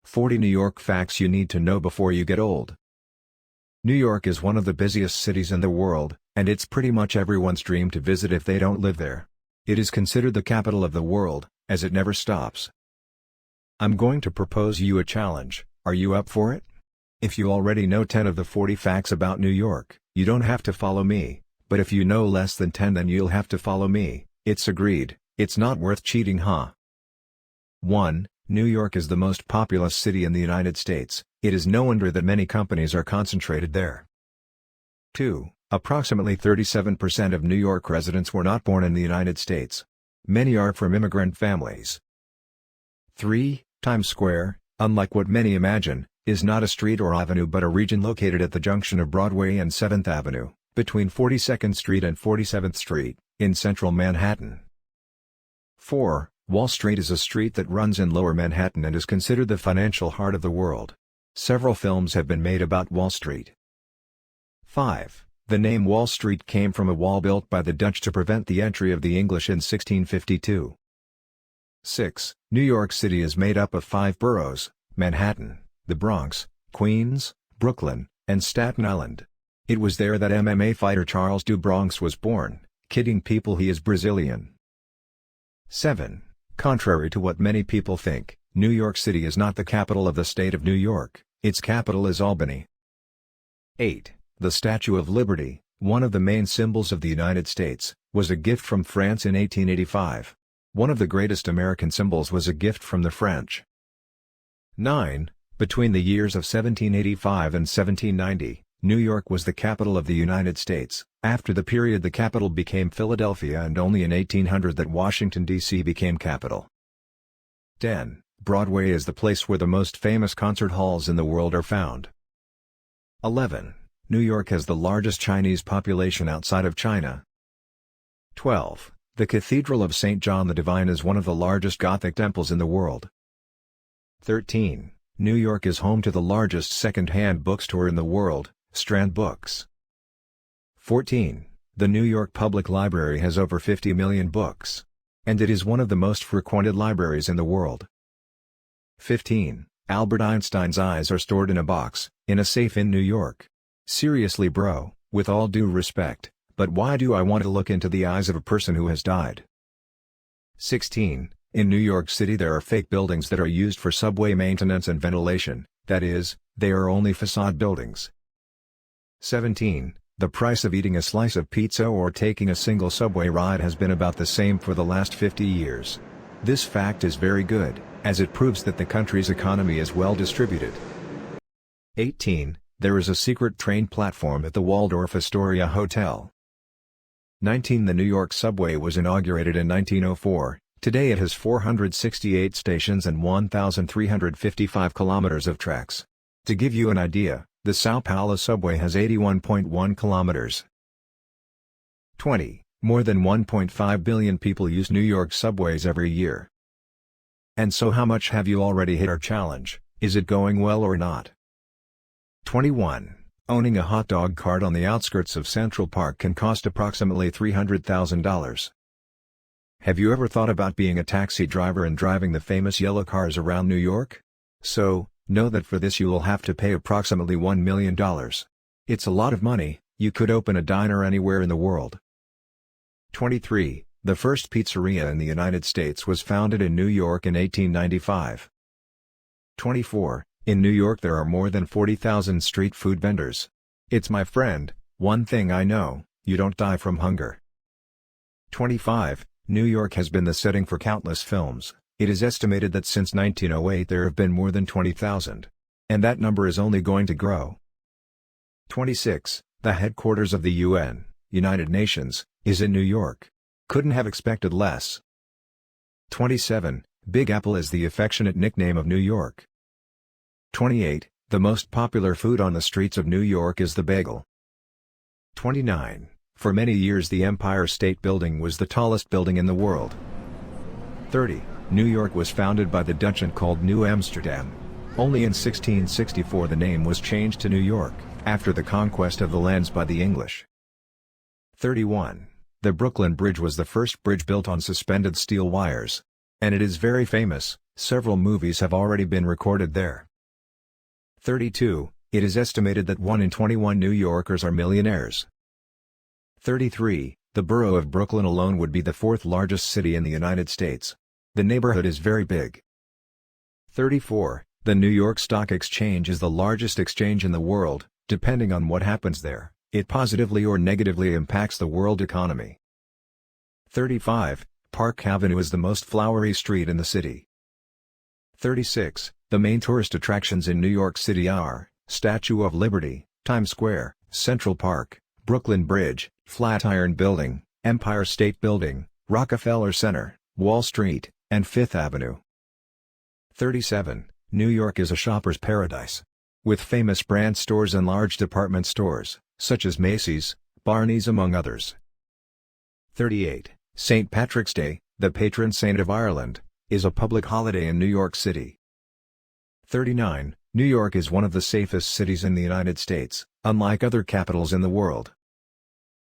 40 New York facts you need to know before you get old. New York is one of the busiest cities in the world, and it's pretty much everyone's dream to visit if they don't live there. It is considered the capital of the world, as it never stops. I'm going to propose you a challenge. Are you up for it? If you already know 10 of the 40 facts about New York, you don't have to follow me, but if you know less than 10 then you'll have to follow me. It's agreed. It's not worth cheating, huh? 1. New York is the most populous city in the United States. It is no wonder that many companies are concentrated there. 2. Approximately 37% of New York residents were not born in the United States. Many are from immigrant families. 3. Times Square, unlike what many imagine, is not a street or avenue but a region located at the junction of Broadway and 7th Avenue, between 42nd Street and 47th Street, in central Manhattan. 4. Wall Street is a street that runs in lower Manhattan and is considered the financial heart of the world. Several films have been made about Wall Street. 5. The name Wall Street came from a wall built by the Dutch to prevent the entry of the English in 1652. 6. New York City is made up of 5 boroughs: Manhattan, the Bronx, Queens, Brooklyn, and Staten Island. It was there that MMA fighter Charles Du Bronx was born. Kidding people, he is Brazilian. 7. Contrary to what many people think, New York City is not the capital of the state of New York. Its capital is Albany. 8. The Statue of Liberty, one of the main symbols of the United States, was a gift from France in 1885. One of the greatest American symbols was a gift from the French. 9. Between the years of 1785 and 1790, New York was the capital of the United States. After the period the capital became Philadelphia, and only in 1800 that Washington, D.C. became capital. 10. Broadway is the place where the most famous concert halls in the world are found. 11. New York has the largest Chinese population outside of China. 12. The Cathedral of St. John the Divine is one of the largest Gothic temples in the world. 13. New York is home to the largest second-hand bookstore in the world, Strand Books. 14. The New York Public Library has over 50 million books. And it is one of the most frequented libraries in the world. 15. Albert Einstein's eyes are stored in a box, in a safe in New York. Seriously bro, with all due respect, but why do I want to look into the eyes of a person who has died? 16. In New York City there are fake buildings that are used for subway maintenance and ventilation, that is, they are only facade buildings. 17. The price of eating a slice of pizza or taking a single subway ride has been about the same for the last 50 years. This fact is very good, as it proves that the country's economy is well distributed. 18. There is a secret train platform at the Waldorf Astoria Hotel. 19. The New York subway was inaugurated in 1904, today it has 468 stations and 1,355 kilometers of tracks. To give you an idea, the Sao Paulo subway has 81.1 kilometers. 20. More than 1.5 billion people use New York subways every year. And so how much have you already hit our challenge? Is it going well or not? 21. Owning a hot dog cart on the outskirts of Central Park can cost approximately $300,000. Have you ever thought about being a taxi driver and driving the famous yellow cars around New York? So, know that for this you will have to pay approximately $1 million. It's a lot of money. You could open a diner anywhere in the world. 23. The first pizzeria in the United States was founded in New York in 1895. 24. In New York there are more than 40,000 street food vendors. It's my friend, one thing I know, you don't die from hunger. 25. New York has been the setting for countless films. It is estimated that since 1908 there have been more than 20,000. And that number is only going to grow. 26. The headquarters of the UN, United Nations, is in New York. Couldn't have expected less. 27. Big Apple is the affectionate nickname of New York. 28. The most popular food on the streets of New York is the bagel. 29. For many years the Empire State Building was the tallest building in the world. 30. New York was founded by the Dutch and called New Amsterdam. Only in 1664 the name was changed to New York, after the conquest of the lands by the English. 31. The Brooklyn Bridge was the first bridge built on suspended steel wires. And it is very famous, Several movies have already been recorded there. 32. It is estimated that 1 in 21 New Yorkers are millionaires. 33. The borough of Brooklyn alone would be the fourth largest city in the United States. The neighborhood is very big. 34. The New York Stock Exchange is the largest exchange in the world. Depending on what happens there, it positively or negatively impacts the world economy. 35. Park Avenue is the most flowery street in the city. 36. The main tourist attractions in New York City are Statue of Liberty, Times Square, Central Park, Brooklyn Bridge, Flatiron Building, Empire State Building, Rockefeller Center, Wall Street, and Fifth Avenue. 37. New York is a shopper's paradise. With famous brand stores and large department stores, such as Macy's, Barney's among others. 38. St. Patrick's Day, the patron saint of Ireland, is a public holiday in New York City. 39. New York is one of the safest cities in the United States, unlike other capitals in the world.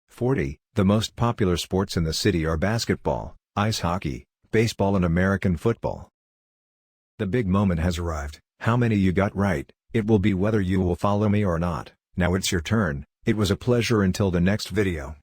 40. The most popular sports in the city are basketball, ice hockey, baseball and American football. The big moment has arrived. How many you got right? It will be whether you will follow me or not. Now it's your turn. It was a pleasure until the next video.